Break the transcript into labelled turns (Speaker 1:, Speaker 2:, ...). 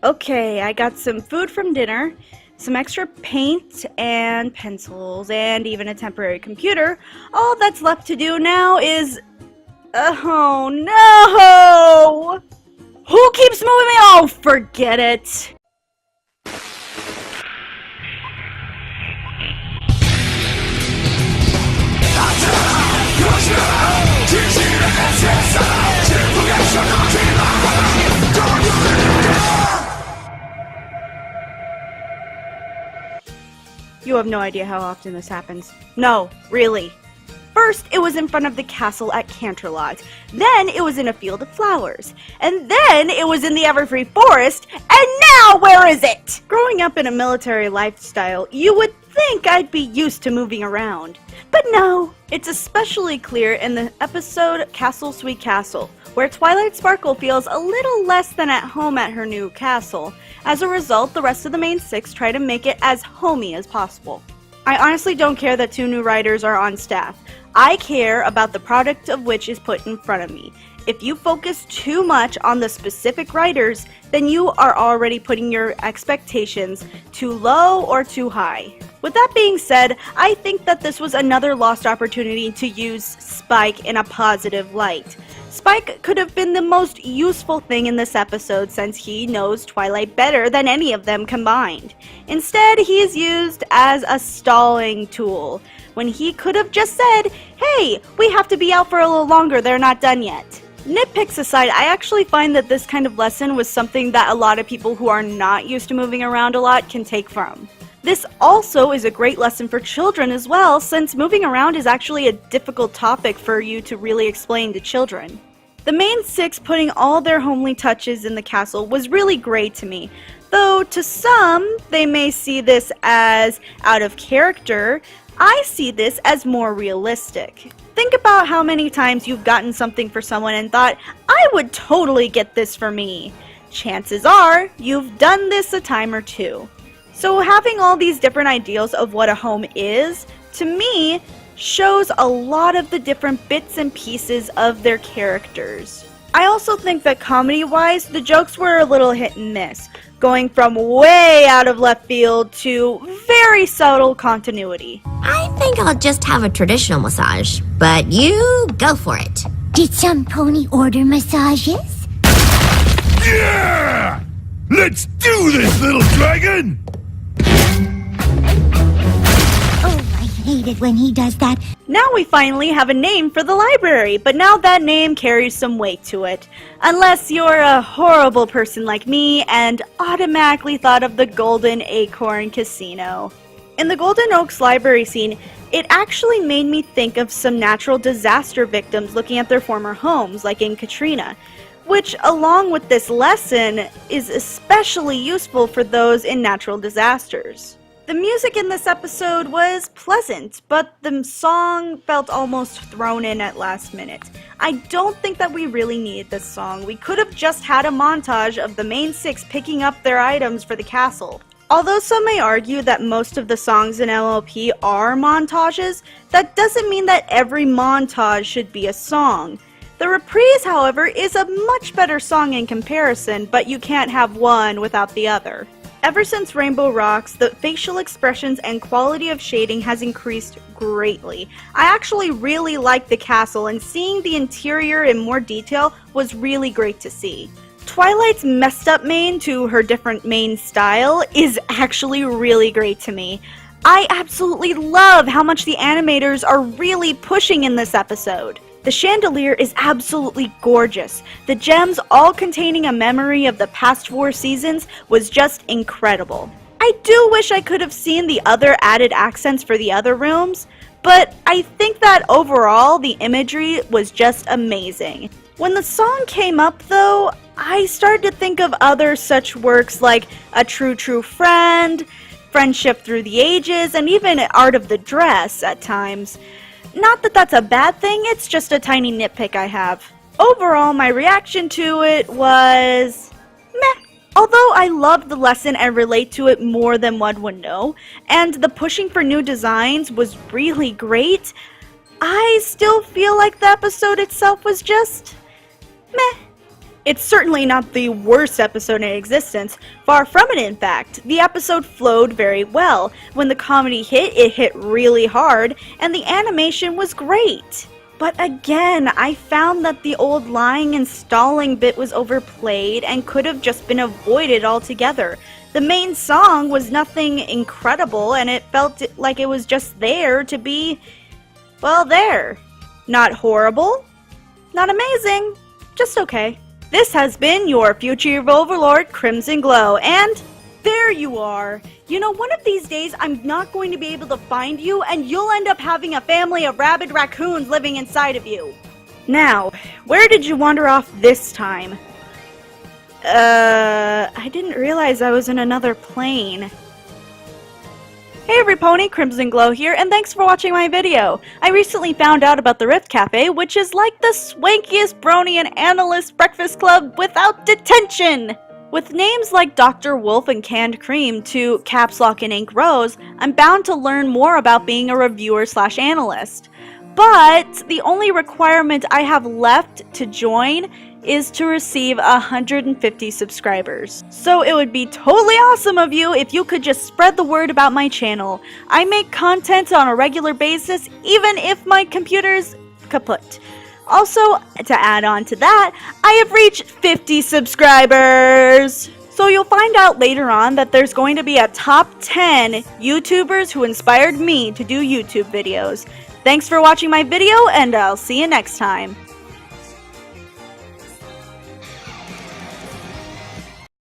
Speaker 1: Okay, I got some food from dinner, some extra paint and pencils, and even a temporary computer. All that's left to do now is... Oh no! Who keeps moving me? Oh, forget it! You have no idea how often this happens. No, really. First, it was in front of the castle at Canterlot. Then, it was in a field of flowers. And then, it was in the Everfree Forest. And now, where is it? Growing up in a military lifestyle, you would think I'd be used to moving around. But no, it's especially clear in the episode Castle Sweet Castle, where Twilight Sparkle feels a little less than at home at her new castle. As a result, the rest of the main six try to make it as homey as possible. I honestly don't care that 2 new writers are on staff. I care about the product of which is put in front of me. If you focus too much on the specific writers, then you are already putting your expectations too low or too high. With that being said, I think that this was another lost opportunity to use Spike in a positive light. Spike could have been the most useful thing in this episode since he knows Twilight better than any of them combined. Instead, he is used as a stalling tool, when he could have just said, "Hey, we have to be out for a little longer, they're not done yet." Nitpicks aside, I actually find that this kind of lesson was something that a lot of people who are not used to moving around a lot can take from. This also is a great lesson for children as well, since moving around is actually a difficult topic for you to really explain to children. The main six putting all their homely touches in the castle was really great to me, though to some, they may see this as out of character. I see this as more realistic. Think about how many times you've gotten something for someone and thought, I would totally get this for me. Chances are, you've done this a time or two. So having all these different ideals of what a home is, to me, shows a lot of the different bits and pieces of their characters. I also think that comedy-wise, the jokes were a little hit and miss, going from way out of left field to very subtle continuity.
Speaker 2: I think I'll just have a traditional massage, but you go for it.
Speaker 3: Did some pony order massages?
Speaker 4: Yeah! Let's do this, little dragon!
Speaker 3: Oh, I hate it when he does that.
Speaker 1: Now we finally have a name for the library, but now that name carries some weight to it. Unless you're a horrible person like me and automatically thought of the Golden Acorn Casino. In the Golden Oaks library scene, it actually made me think of some natural disaster victims looking at their former homes, like in Katrina, which, along with this lesson, is especially useful for those in natural disasters. The music in this episode was pleasant, but the song felt almost thrown in at last minute. I don't think that we really needed this song. We could have just had a montage of the main six picking up their items for the castle. Although some may argue that most of the songs in LLP are montages, that doesn't mean that every montage should be a song. The Reprise, however, is a much better song in comparison, but you can't have one without the other. Ever since Rainbow Rocks, the facial expressions and quality of shading has increased greatly. I actually really like the castle, and seeing the interior in more detail was really great to see. Twilight's messed up mane to her different mane style is actually really great to me. I absolutely love how much the animators are really pushing in this episode. The chandelier is absolutely gorgeous. The gems, all containing a memory of the past 4 seasons, was just incredible. I do wish I could have seen the other added accents for the other rooms, but I think that overall the imagery was just amazing. When the song came up though, I started to think of other such works like A True True Friend, Friendship Through the Ages, and even Art of the Dress at times. Not that that's a bad thing, it's just a tiny nitpick I have. Overall, my reaction to it was meh. Although I loved the lesson and relate to it more than one would know, and the pushing for new designs was really great, I still feel like the episode itself was just meh. It's certainly not the worst episode in existence, far from it in fact. The episode flowed very well. When the comedy hit, it hit really hard, and the animation was great. But again, I found that the old lying and stalling bit was overplayed and could have just been avoided altogether. The main song was nothing incredible, and it felt like it was just there to be, well, there. Not horrible, not amazing, just okay. This has been your Future Overlord, Crimson Glow, and there you are. You know, one of these days I'm not going to be able to find you, and you'll end up having a family of rabid raccoons living inside of you. Now, where did you wander off this time? I didn't realize I was in another plane. Hey everypony, Crimson Glow here, and thanks for watching my video. I recently found out about the Rift Cafe, which is like the swankiest brony and analyst breakfast club without detention! With names like Dr. Wolf and Canned Cream to Caps Lock and Ink Rose, I'm bound to learn more about being a reviewer/analyst. But the only requirement I have left to join is to receive 150 subscribers. So it would be totally awesome of you if you could just spread the word about my channel. I make content on a regular basis, even if my computer's kaput. Also, to add on to that, I have reached 50 subscribers! So you'll find out later on that there's going to be a top 10 YouTubers who inspired me to do YouTube videos. Thanks for watching my video, and I'll see you next time.